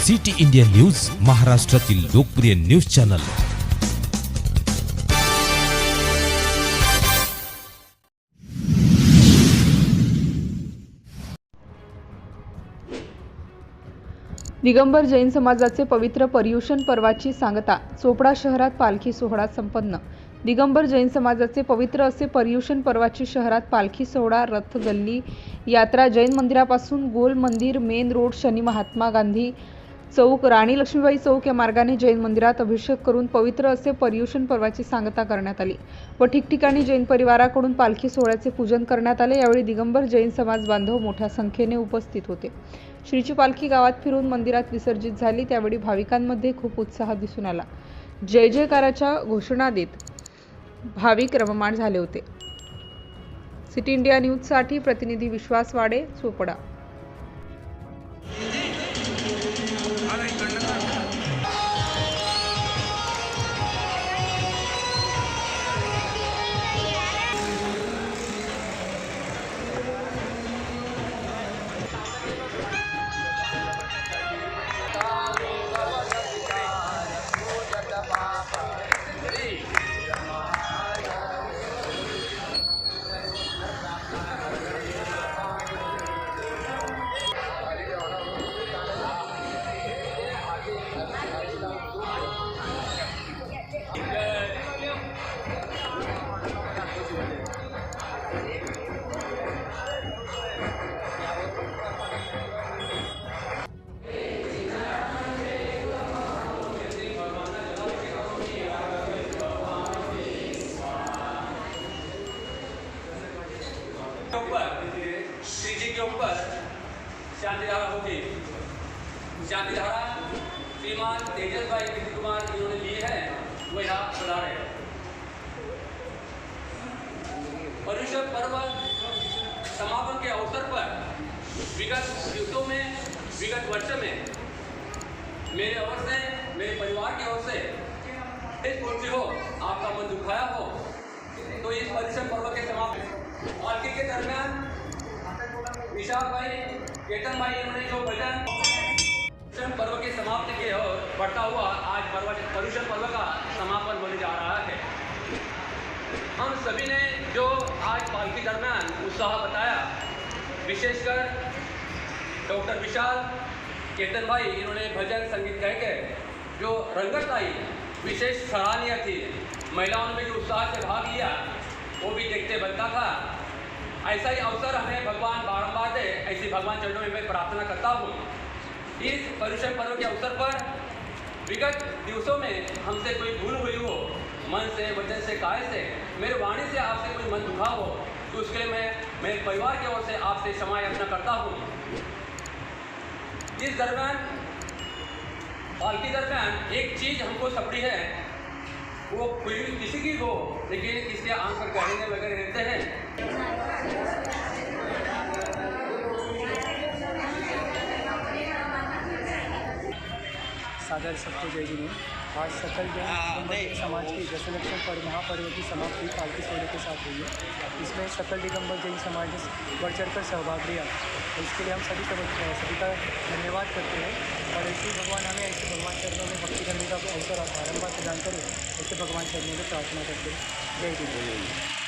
City India news, महाराष्ट्रातील लोकप्रिय news channel. Digambar Jain समाजाचे पवित्र पर्युषण पर्वाची सांगता चोपडा शहरात पालखी सोहळा संपन्न। दिगंबर जैन समाजाचे पवित्र असे पर्युषण पर्वाची शहरात पालखी सोहळा, रथ, गल्ली यात्रा जैन मंदिरापासून गोल मंदिर, मेन रोड, शनी महात्मा गांधी चौक, राणी लक्ष्मीबाई चौक या मार्गाने जैन मंदिरात अभिषेक करून पवित्र असे पर्युषण पर्वाची सांगता करण्यात आली व ठिकठिकाणी जैन परिवाराकडून पालखी सोहळ्याचे पूजन करण्यात आले। यावेळी दिगंबर जैन समाज बांधव मोठ्या संख्येने उपस्थित होते। श्रीची पालखी गावात फिरून मंदिरात विसर्जित झाली, त्यावेळी भाविकांमध्ये खूप उत्साह दिसून आला। जय जयकाराच्या घोषणा देत भाविक रममाण झाले होते। सिटी इंडिया न्यूजसाठी प्रतिनिधी विश्वास वाडे, चोपडा। श्री जी के ऊपर शांति धारा होगी। शांति धारा श्रीमान तेजस भाई कृष्ण कुमार इन्होंने ली है, वो यहाँ बता रहे हैं। पर्युषण पर्व समापन के अवसर पर विगत युद्धों में, विगत वर्ष में मेरे ओर से, मेरे परिवार की ओर से इस पूर्ति हो, आपका मन दुखाया हो, तो इस पर्युषण पर्व के समापन पालकी के दरमियान विशाल भाई, केतन भाई इन्होंने जो भजन पर्व के समाप्ति के और बढ़ता हुआ आज पर्युषण पर्व का समापन होने जा रहा है। हम सभी ने जो आज पालकी दरमियान उत्साह बताया, विशेषकर डॉक्टर विशाल, केतन भाई इन्होंने भजन संगीत कह के जो रंगत आई विशेष सराहनीय थी। महिलाओं ने भी जो उत्साह से भाग लिया वो भी देखते बनता था। ऐसा ही अवसर हमें भगवान बारंबार दे, ऐसी भगवान चरणों में मैं प्रार्थना करता हूँ। इस पर्युषण पर्व के अवसर पर विगत दिवसों में हमसे कोई भूल हुई हो, मन से, वचन से, काय से, मेरे वाणी से आपसे कोई मन दुखा हो, तो उसके लिए मैं मेरे परिवार की ओर से आपसे क्षमा याचना करता हूँ। इस दरमियान, पालकी दरमियान एक चीज़ हमको सपड़ी है, वो कोई किसी की हो, लेकिन इसके आंख पर गहने वगैरह रहते हैं। सादर सबको जय जिने। आज सकल जैन समाज की दशलक्षण पर्व महापर्व की समाप्ति पालकी सोहले के साथ हुई है। इसमें सकल दिगंबर जैन समाज ने बढ़ चढ़ कर सहभाग लिया, इसके लिए हम सभी का धन्यवाद करते हैं। और ऐसे भगवान हमें ऐसे भगवान चरणों में भक्ति करने का अवसर बारम्बार प्रदान करें, ऐसे भगवान चरणों में प्रार्थना करते हैं। जय जिने।